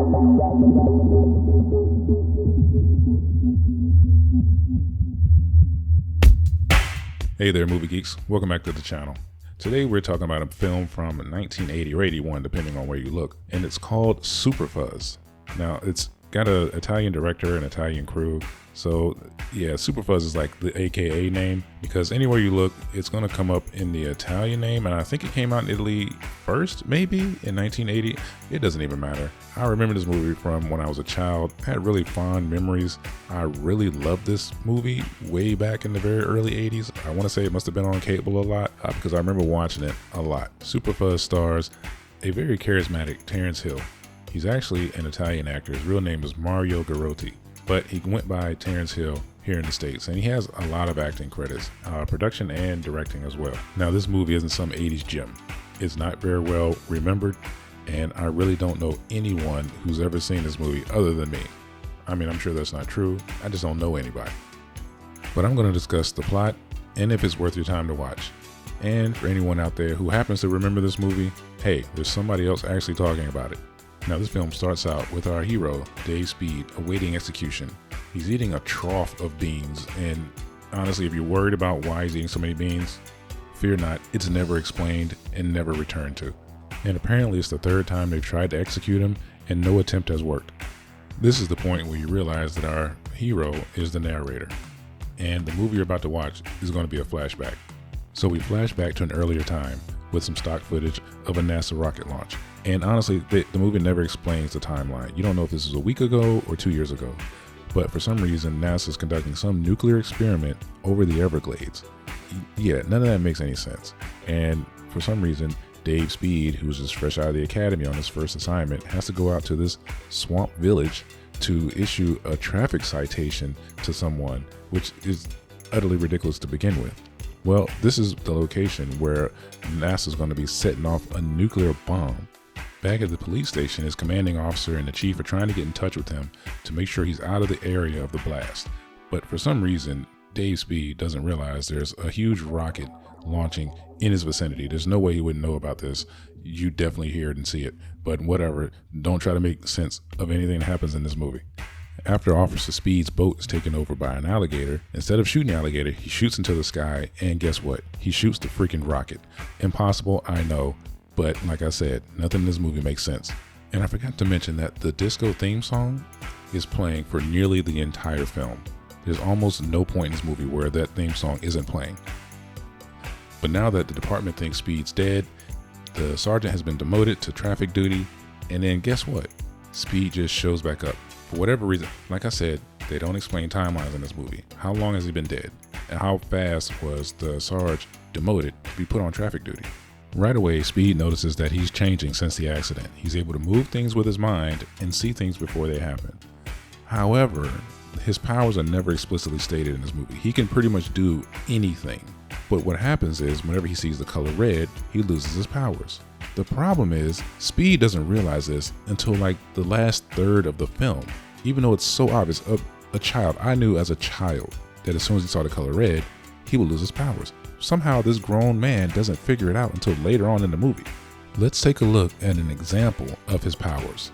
Hey there, movie geeks. Welcome back to the channel. Today we're talking about a film from 1980 or 81, depending on where you look, and it's called Super Fuzz. Now, it's got an Italian director and Italian crew, so yeah, Super Fuzz is like the AKA name, because anywhere you look, it's going to come up in the Italian name, and I think it came out in Italy first, maybe, in 1980. It doesn't even matter. I remember this movie from when I was a child. I had really fond memories. I really loved this movie way back in the very early 80s. I want to say it must have been on cable a lot, because I remember watching it a lot. Super Fuzz stars a very charismatic Terence Hill. He's actually an Italian actor. His real name is Mario Garotti, but he went by Terence Hill here in the States, and he has a lot of acting credits, production and directing as well. Now, this movie isn't some 80s gem. It's not very well remembered, and I really don't know anyone who's ever seen this movie other than me. I mean, I'm sure that's not true. I just don't know anybody. But I'm going to discuss the plot and if it's worth your time to watch. And for anyone out there who happens to remember this movie, hey, there's somebody else actually talking about it. Now, this film starts out with our hero, Dave Speed, awaiting execution. He's eating a trough of beans, and honestly, if you're worried about why he's eating so many beans, fear not, it's never explained and never returned to. And apparently it's the third time they've tried to execute him, and no attempt has worked. This is the point where you realize that our hero is the narrator, and the movie you're about to watch is going to be a flashback. So we flash back to an earlier time with some stock footage of a NASA rocket launch. And honestly, the movie never explains the timeline. You don't know if this was a week ago or 2 years ago. But for some reason, NASA's conducting some nuclear experiment over the Everglades. Yeah, none of that makes any sense. And for some reason, Dave Speed, who's just fresh out of the academy on his first assignment, has to go out to this swamp village to issue a traffic citation to someone, which is utterly ridiculous to begin with. Well, this is the location where NASA's going to be setting off a nuclear bomb. Back at the police station, his commanding officer and the chief are trying to get in touch with him to make sure he's out of the area of the blast. But for some reason, Dave Speed doesn't realize there's a huge rocket launching in his vicinity. There's no way he wouldn't know about this. You definitely hear it and see it. But whatever, don't try to make sense of anything that happens in this movie. After Officer Speed's boat is taken over by an alligator, instead of shooting the alligator, he shoots into the sky, and guess what? He shoots the freaking rocket. Impossible, I know, but like I said, nothing in this movie makes sense. And I forgot to mention that the disco theme song is playing for nearly the entire film. There's almost no point in this movie where that theme song isn't playing. But now that the department thinks Speed's dead, the sergeant has been demoted to traffic duty, and then guess what? Speed just shows back up. For whatever reason, like I said, they don't explain timelines in this movie. How long has he been dead? And how fast was the Sarge demoted to be put on traffic duty? Right away, Speed notices that he's changing since the accident. He's able to move things with his mind and see things before they happen. However, his powers are never explicitly stated in this movie. He can pretty much do anything. But what happens is, whenever he sees the color red, he loses his powers. The problem is, Speed doesn't realize this until like the last third of the film. Even though it's so obvious, a child, I knew as a child that as soon as he saw the color red, he would lose his powers. Somehow this grown man doesn't figure it out until later on in the movie. Let's take a look at an example of his powers.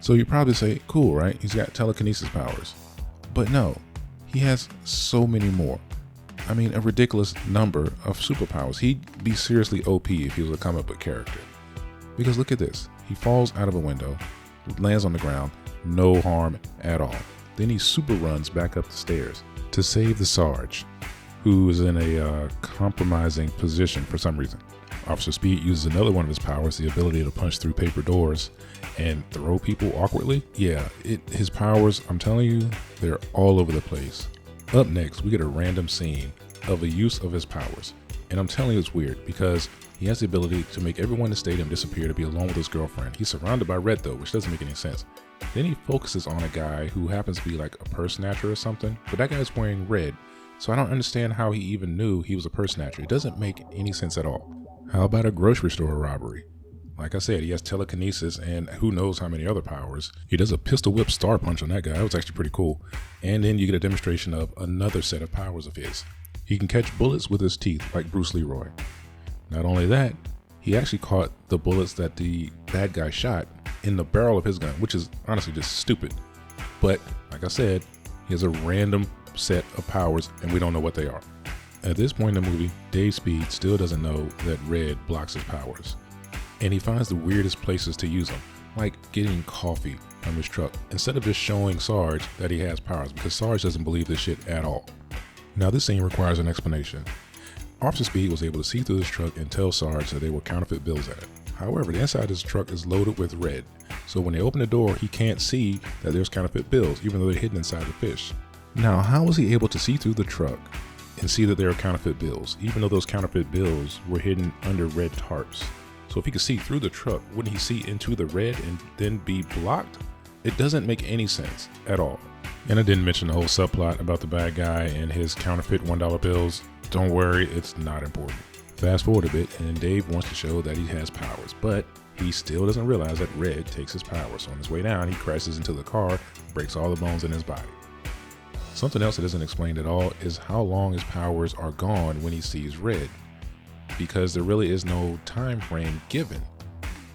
So you probably say, cool, right? He's got telekinesis powers. But no, he has so many more. I mean, a ridiculous number of superpowers. He'd be seriously OP if he was a comic book character. Because look at this. He falls out of a window, lands on the ground, no harm at all. Then he super runs back up the stairs to save the Sarge, who is in a compromising position for some reason. Officer Speed uses another one of his powers, the ability to punch through paper doors and throw people awkwardly. Yeah, his powers, I'm telling you, they're all over the place. Up next, we get a random scene of a use of his powers. And I'm telling you, it's weird because he has the ability to make everyone in the stadium disappear to be alone with his girlfriend. He's surrounded by red though, which doesn't make any sense. Then he focuses on a guy who happens to be like a purse snatcher or something, but that guy's wearing red. So I don't understand how he even knew he was a purse snatcher. It doesn't make any sense at all. How about a grocery store robbery? Like I said, he has telekinesis and who knows how many other powers. He does a pistol whip star punch on that guy. That was actually pretty cool. And then you get a demonstration of another set of powers of his. He can catch bullets with his teeth like Bruce Leroy. Not only that, he actually caught the bullets that the bad guy shot in the barrel of his gun, which is honestly just stupid. But like I said, he has a random set of powers and we don't know what they are. At this point in the movie, Dave Speed still doesn't know that red blocks his powers. And he finds the weirdest places to use them, like getting coffee from his truck, instead of just showing Sarge that he has powers, because Sarge doesn't believe this shit at all. Now this scene requires an explanation. Officer Speed was able to see through his truck and tell Sarge that they were counterfeit bills in it. However, the inside of his truck is loaded with red, so when they open the door, he can't see that there's counterfeit bills, even though they're hidden inside the fish. Now, how was he able to see through the truck and see that there are counterfeit bills, even though those counterfeit bills were hidden under red tarps? So if he could see through the truck, wouldn't he see into the red and then be blocked? It doesn't make any sense at all. And I didn't mention the whole subplot about the bad guy and his counterfeit $1 bills. Don't worry, it's not important. Fast forward a bit, and Dave wants to show that he has powers, but he still doesn't realize that red takes his powers. So on his way down, he crashes into the car, breaks all the bones in his body. Something else that isn't explained at all is how long his powers are gone when he sees red, because there really is no time frame given,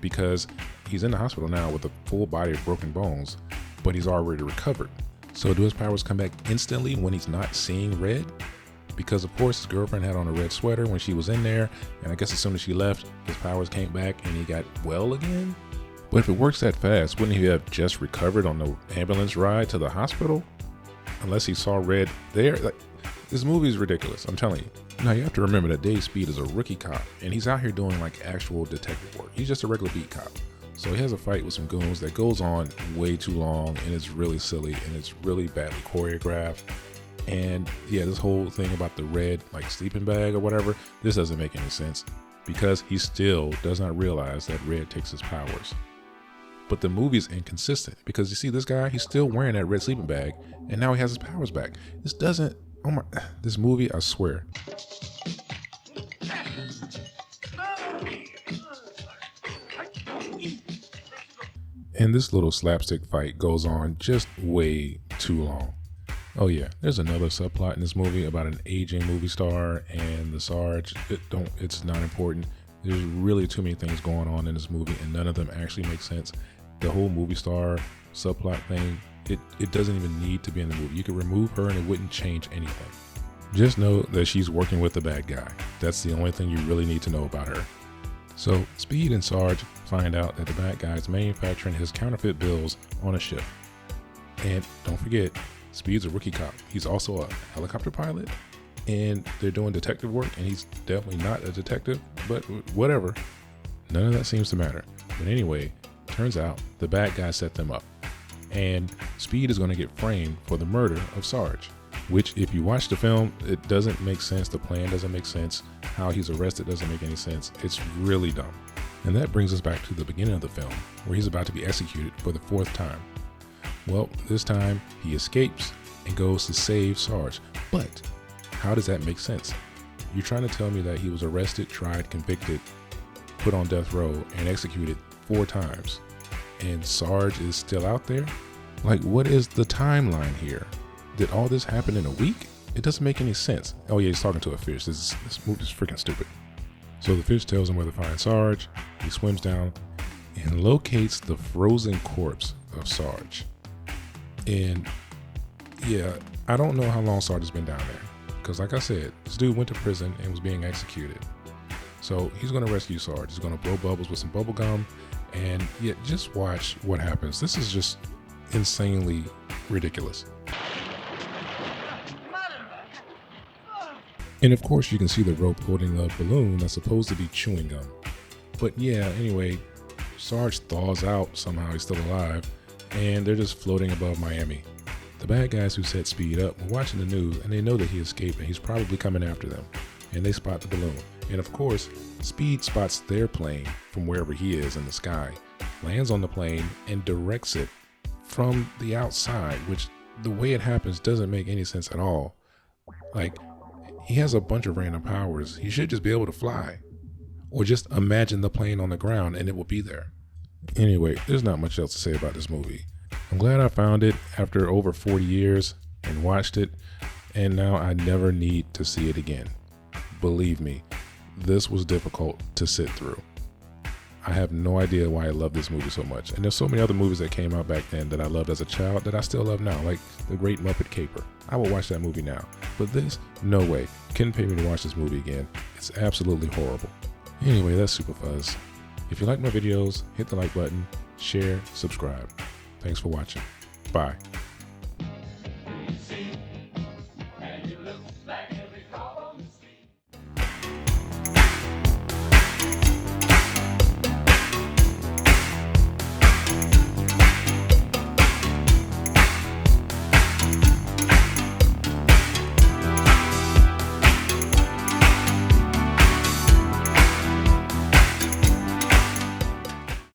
because he's in the hospital now with a full body of broken bones, but he's already recovered. So do his powers come back instantly when he's not seeing red? Because of course his girlfriend had on a red sweater when she was in there, and I guess as soon as she left, his powers came back and he got well again? But if it works that fast, wouldn't he have just recovered on the ambulance ride to the hospital? Unless he saw red there? Like, this movie is ridiculous, I'm telling you. Now you have to remember that Dave Speed is a rookie cop, and he's out here doing like actual detective work. He's just a regular beat cop. So he has a fight with some goons that goes on way too long, and it's really silly, and it's really badly choreographed. And yeah, this whole thing about the red like sleeping bag or whatever, this doesn't make any sense, because he still does not realize that red takes his powers. But the movie's inconsistent, because you see this guy, he's still wearing that red sleeping bag, and now he has his powers back. This doesn't, oh my, this movie, I swear. And this little slapstick fight goes on just way too long. Oh yeah, there's another subplot in this movie about an aging movie star and the Sarge. It's not important. There's really too many things going on in this movie, and none of them actually make sense. The whole movie star subplot thing, it doesn't even need to be in the movie. You could remove her and it wouldn't change anything. Just know that she's working with the bad guy. That's the only thing you really need to know about her. So Speed and Sarge find out that the bad guy is manufacturing his counterfeit bills on a ship. And don't forget, Speed's a rookie cop. He's also a helicopter pilot, and they're doing detective work, and he's definitely not a detective, but whatever. None of that seems to matter. But anyway, turns out the bad guy set them up, and Speed is going to get framed for the murder of Sarge, which if you watch the film, it doesn't make sense. The plan doesn't make sense. How he's arrested doesn't make any sense. It's really dumb. And that brings us back to the beginning of the film, where he's about to be executed for the 4th time. Well, this time he escapes and goes to save Sarge. But how does that make sense? You're trying to tell me that he was arrested, tried, convicted, put on death row, and executed 4 times, and Sarge is still out there? Like, what is the timeline here? Did all this happen in a week? It doesn't make any sense. Oh yeah, he's talking to a fish. This movie is freaking stupid. So the fish tells him where to find Sarge. He swims down and locates the frozen corpse of Sarge. And yeah, I don't know how long Sarge has been down there, because like I said, this dude went to prison and was being executed. So he's going to rescue Sarge. He's going to blow bubbles with some bubble gum, and yeah, just watch what happens. This is just insanely ridiculous. And of course you can see the rope holding the balloon that's supposed to be chewing gum. But yeah, anyway, Sarge thaws out, somehow he's still alive, and they're just floating above Miami. The bad guys who set Speed up were watching the news, and they know that he escaped and he's probably coming after them. And they spot the balloon. And of course, Speed spots their plane from wherever he is in the sky, lands on the plane, and directs it from the outside, which the way it happens doesn't make any sense at all. Like, he has a bunch of random powers. He should just be able to fly. Or just imagine the plane on the ground and it will be there. Anyway, there's not much else to say about this movie. I'm glad I found it after over 40 years and watched it. and now I never need to see it again. Believe me, this was difficult to sit through. I have no idea why I love this movie so much. And there's so many other movies that came out back then that I loved as a child that I still love now, like The Great Muppet Caper. I will watch that movie now. But this, no way. Couldn't pay me to watch this movie again. It's absolutely horrible. Anyway, that's Super Fuzz. If you like my videos, hit the like button, share, subscribe. Thanks for watching. Bye.